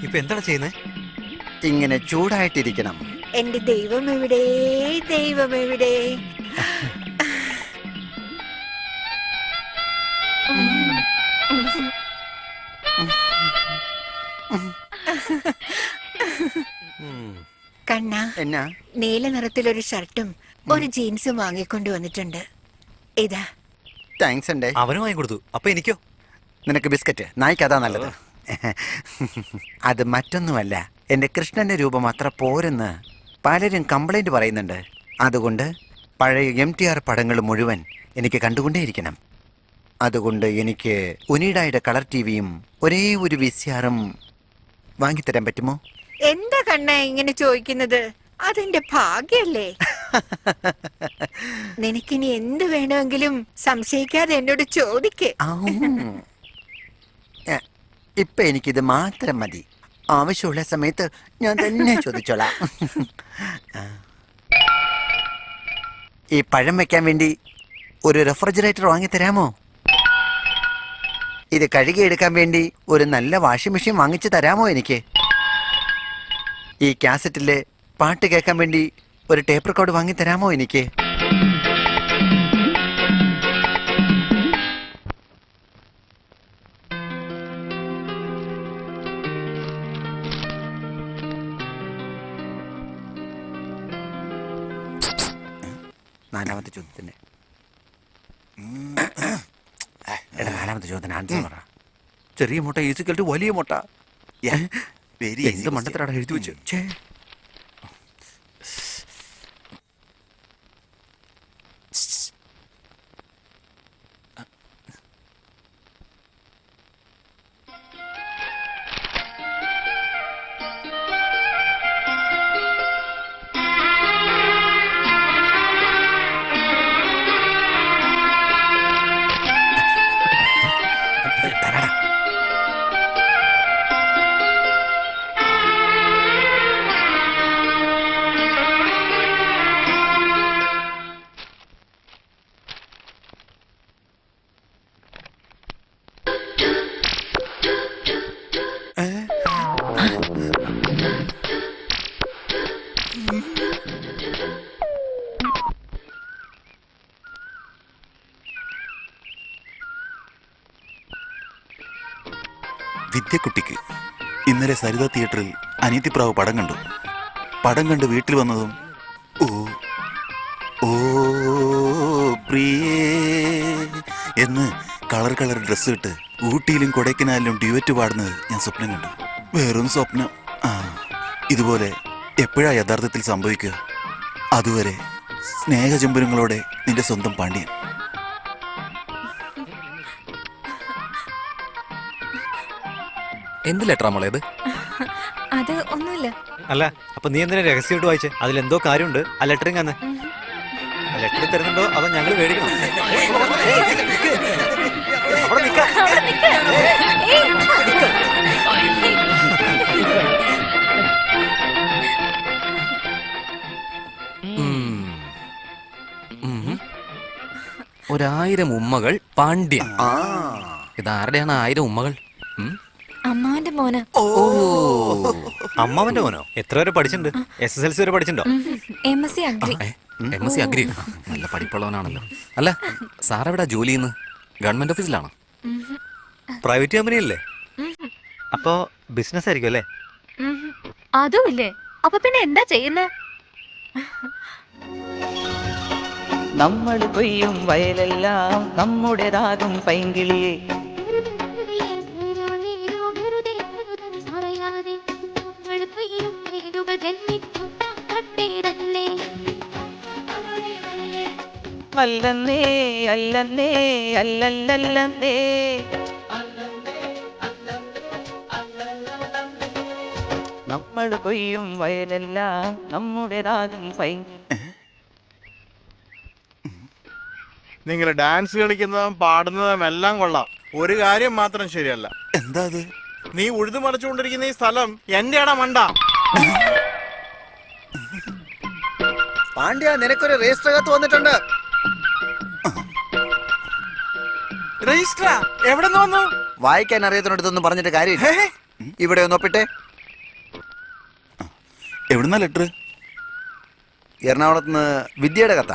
ഇപ്പൊ എന്താണ് ചെയ്യുന്നത്? ഇങ്ങനെ ചൂടായിട്ടിരിക്കണം. എന്റെ ദൈവം എവിടെ, ദൈവം എവിടെ? കണ്ണ, എന്നാ നീല നിറത്തിലൊരു ഷർട്ടും ഒരു ജീൻസും വാങ്ങിക്കൊണ്ട് വന്നിട്ടുണ്ട്. ഇതാ. താങ്ക്സ് ഉണ്ടേ. അവന് വാങ്ങി കൊടുത്തു. അപ്പൊ എനിക്കോ? നിനക്ക് ബിസ്ക്കറ്റ്. നായ്ക്ക് അതാ നല്ലത്. അത് മറ്റൊന്നുമല്ല, എന്റെ കൃഷ്ണന്റെ രൂപം അത്ര പോരെന്ന് പലരും കംപ്ലൈന്റ് പറയുന്നുണ്ട്. അതുകൊണ്ട് പഴയ MTR പടങ്ങൾ മുഴുവൻ എനിക്ക് കണ്ടുകൊണ്ടേയിരിക്കണം. അതുകൊണ്ട് എനിക്ക് ഉനീഡായുടെ കളർ ടിവിയും ഒരേ ഒരു VCRും വാങ്ങിത്തരാൻ പറ്റുമോ? എന്താ കണ്ണ ഇങ്ങനെ ചോദിക്കുന്നത്? അതെന്റെ ഭാഗ്യല്ലേ? നിനക്കിനി എന്ത് വേണമെങ്കിലും സംശയിക്കാതെ എന്നോട് ചോദിക്കേ. ഇപ്പൊ എനിക്കിത് മാത്രം മതി. ആവശ്യമുള്ള സമയത്ത് ഞാൻ തന്നെ ചോദിച്ചോളാം. ഈ പഴം വെക്കാൻ വേണ്ടി ഒരു റെഫ്രിജറേറ്റർ വാങ്ങിത്തരാമോ? ഇത് കഴുകിയെടുക്കാൻ വേണ്ടി ഒരു നല്ല വാഷിംഗ് മെഷീൻ വാങ്ങിച്ചു തരാമോ എനിക്ക്? ഈ കാസറ്റിലെ പാട്ട് കേൾക്കാൻ വേണ്ടി ഒരു ടേപ്പ് റെക്കോർഡ് വാങ്ങിത്തരാമോ എനിക്ക്? നാലാമത്തെ ചോദ്യത്തിന് നാലാമത്തെ ചോദ്യത്തിന് ആൻസർ പറ. ചെറിയ മുട്ട ഈസിക്കൽ ടു വലിയ മുട്ട. എന്ത് മണ്ടത്തിലാണ് എഴുതി വെച്ചു? വിദ്യക്കുട്ടിക്ക് ഇന്നലെ സരിത തിയേറ്ററിൽ അനിയത്തിപ്രാവ് പടം കണ്ടു. പടം കണ്ട് വീട്ടിൽ വന്നതും ഓ ഓ പ്രിയേ എന്ന് കളർ ഡ്രസ്സ് ഇട്ട് ഊട്ടിയിലും കൊടൈക്കനാലിലും ഡ്യുവറ്റ് പാടുന്നത് ഞാൻ സ്വപ്നം കണ്ടു. വേറൊന്നും സ്വപ്നം. ഇതുപോലെ എപ്പോഴാ യഥാർത്ഥത്തിൽ സംഭവിക്കുക? അതുവരെ സ്നേഹചുംബനങ്ങളോടെ നിന്റെ സ്വന്തം പാണ്ഡ്യൻ. എന്ത് ലെറ്ററാ മോളെ ഇത്? അത് ഒന്നുമില്ല. അല്ല, അപ്പൊ നീ എന്തിനാ രഹസ്യമായിട്ട് വായിച്ചേ? അതിലെന്തോ കാര്യമുണ്ട്. ആ ലെറ്ററിങ് അന്ന് ലെറ്റർ തരുന്നുണ്ടോ അതോ ഞങ്ങൾ മേടിക്കണം? അവിടെ നിൽക്കാം. ഒരായിരം ഉമ്മകൾ പാണ്ഡ്യൻ. ഇതാരുടെയാണ് 1000 ഉമ്മകൾ? അമ്മാവന്റെ മോന്. ഓ, അമ്മാവന്റെ മോനോ? എത്ര വരെ പഠിച്ചിട്ടുണ്ട്? SSLC വരെ പഠിച്ചിട്ടുണ്ടോ? MSc agri. MSc agri. നല്ല പഠിപ്പുള്ളവനാണല്ലോ. അല്ല, സാറെവിടാ ജോലി ചെയ്യുന്നത്? ഗവൺമെന്റ് ഓഫീസിലാണോ? പ്രൈവറ്റ് കമ്പനി അല്ലേ? അപ്പോ ബിസിനസ് ആയിരിക്കും അല്ലേ? അതും ഇല്ലേ? അപ്പൊ പിന്നെ എന്താ ചെയ്യുന്നേ? നമ്മൾ കൊയ്യും വയലെല്ലാം നമ്മുടേതാകും പൈങ്കിളിയെ. അല്ലെന്നേ അല്ലെന്നേ അല്ലല്ലല്ലെന്നേ നമ്മൾ കൊയ്യും വയലെല്ലാം നമ്മുടേതാകും പൈങ്കിളി. നിങ്ങൾ ഡാൻസ് കളിക്കുന്നതും പാടുന്നതും എല്ലാം കൊള്ളാം. ഒരു കാര്യം മാത്രം ശരിയല്ല. എന്താ അത്? നീ ഉഴുതു മറിച്ചുകൊണ്ടിരിക്കുന്ന ഈ സ്ഥലം എന്റെയാടാ മണ്ട. പാണ്ഡ്യ, നിനക്കൊരു രജിസ്റ്റർ കത്ത് വന്നിട്ടുണ്ട്. രജിസ്റ്ററാ? എവിടെ നിന്ന് വന്നു? വായിക്കാൻ അറിയാത്തതിനടുത്തൊന്നും പറഞ്ഞിട്ട് കാര്യമില്ല. ഇവിടെ ഒന്ന് ഒപ്പിട്ടെ. എവിടുന്നാ ലെറ്റർ? എറണാകുളത്ത് നിന്ന് വിദ്യയുടെ കഥ.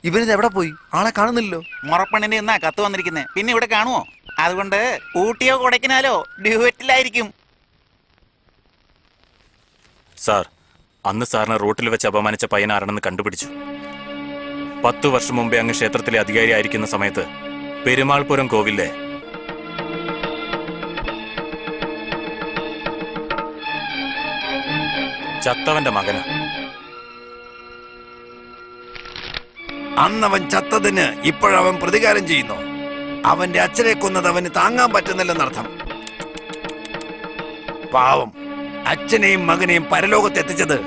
ഇവരിത് എവിടെ പോയി? ആളെ കാണുന്നില്ലല്ലോ. മുറപ്പണ്ണിന്റെ എന്നാ കത്ത് വന്നിരിക്കുന്നത്, പിന്നെ ഇവിടെ കാണുമോ? അതുകൊണ്ട് ഊട്ടിയോ കൊടൈക്കനാലോ ഡ്യൂവറ്റിലായിരിക്കും. സാർ, അന്ന് സാറിനെ റോട്ടിൽ വെച്ച് അപമാനിച്ച പയ്യനാരാണെന്ന് കണ്ടുപിടിച്ചു. 10 വർഷം മുമ്പേ അങ്ങ് ക്ഷേത്രത്തിലെ അധികാരിയായിരിക്കുന്ന സമയത്ത് പെരുമാൾപുരം കോവിലെ ചത്തവന്റെ മകന്. അന്നവൻ ചത്തതിന് ഇപ്പോഴവൻ പ്രതികാരം ചെയ്യുന്നു. അവന്റെ അച്ഛനെ കൊന്നത് അവന് താങ്ങാൻ പറ്റുന്നില്ലെന്നർത്ഥം. പാവം, അച്ഛനെയും മകനെയും പരലോകത്ത് എത്തിച്ചത്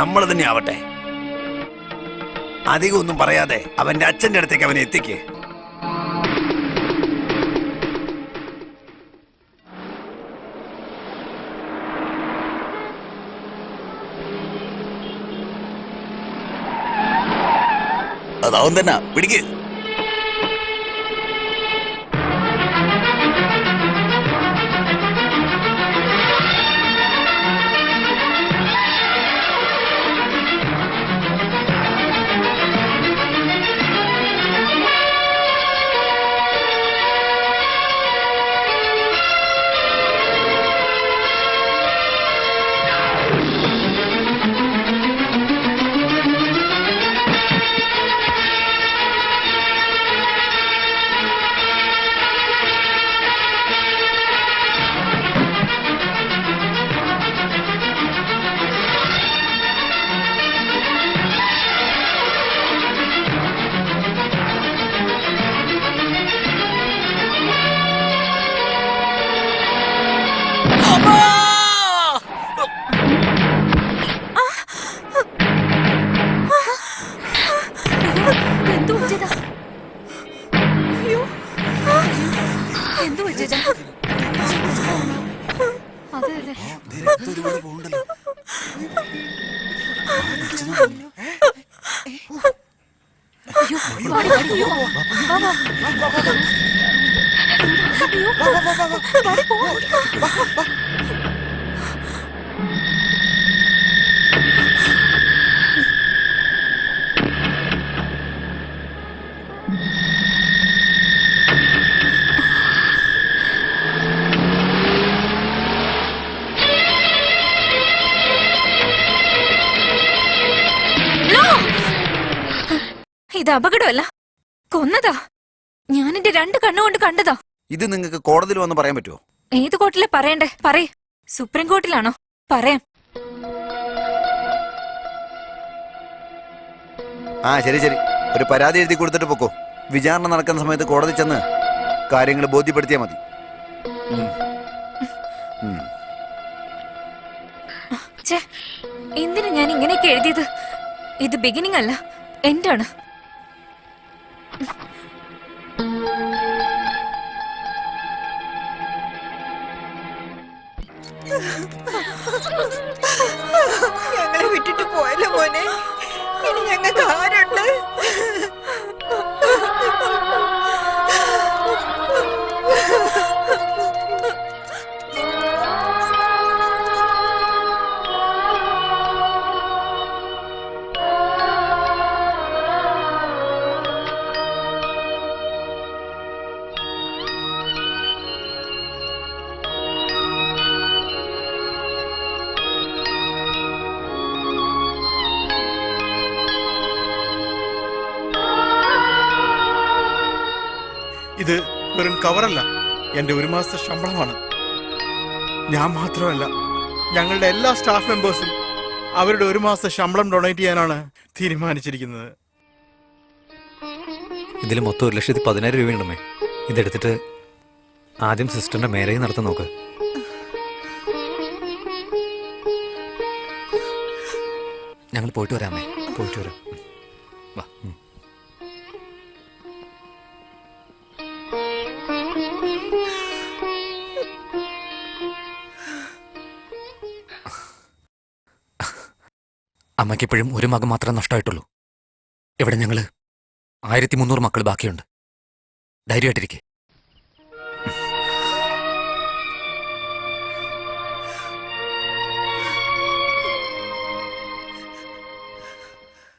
നമ്മൾ തന്നെ ആവട്ടെ. അധികം ഒന്നും പറയാതെ അവന്റെ അച്ഛന്റെ അടുത്തേക്ക് അവനെ എത്തിക്കേ. അതാവും തന്നെ പിടിക്ക്. ഇത് അപകടമല്ല, കൊന്നതാ. ഞാൻ എന്റെ 2 കണ്ണുകൊണ്ട് കണ്ടതാ. ഇത് നിങ്ങൾക്ക് കോടതിയിൽ വന്ന് പറയാൻ പറ്റുമോ? ഏത് കോർട്ടിലെ പറയണ്ടേ? പറയ്. സുപ്രീം കോർട്ടിലാണോ? പറയാം. ആ ശരി ശരി, ഒരു പരാതി എഴുതി കൊടുത്തിട്ട് പൊക്കോ. വിചാരണ നടക്കുന്ന സമയത്ത് കോടതി ചെന്ന് കാര്യങ്ങൾ ബോധ്യപ്പെടുത്തിയാൽ മതി. എന്തിനു ഞാൻ ഇങ്ങനെയൊക്കെ എഴുതിയത്? ഇത് ബിഗിനിങ് അല്ല, എൻഡാണ്. ഞങ്ങളെ വിട്ടിട്ട് പോയല്ലോ മോനെ. ഇനി ഞങ്ങൾക്ക് ആരുണ്ട്? ഇത് വെറും കവറല്ല, എൻ്റെ 1 മാസത്തെ ശമ്പളമാണ്. ഞാൻ മാത്രമല്ല, ഞങ്ങളുടെ എല്ലാ സ്റ്റാഫ് മെമ്പേഴ്സും അവരുടെ 1 മാസത്തെ ശമ്പളം ഡൊണേറ്റ് ചെയ്യാനാണ് തീരുമാനിച്ചിരിക്കുന്നത്. ഇതിൽ മൊത്തം 1,10,000 രൂപയുണ്ടമ്മേ. ഇതെടുത്തിട്ട് ആദ്യം സിസ്റ്ററിന്റെ മേരേജ് നടത്താൻ നോക്ക്. ഞങ്ങൾ പോയിട്ട് വരാമേ. പോയിട്ട് വരാം. വാ. അമ്മയ്ക്കെപ്പോഴും ഒരു മകൻ മാത്രമേ നഷ്ടമായിട്ടുള്ളൂ. ഇവിടെ ഞങ്ങള് 1300 മക്കൾ ബാക്കിയുണ്ട്. ധൈര്യമായിട്ടിരിക്കെ.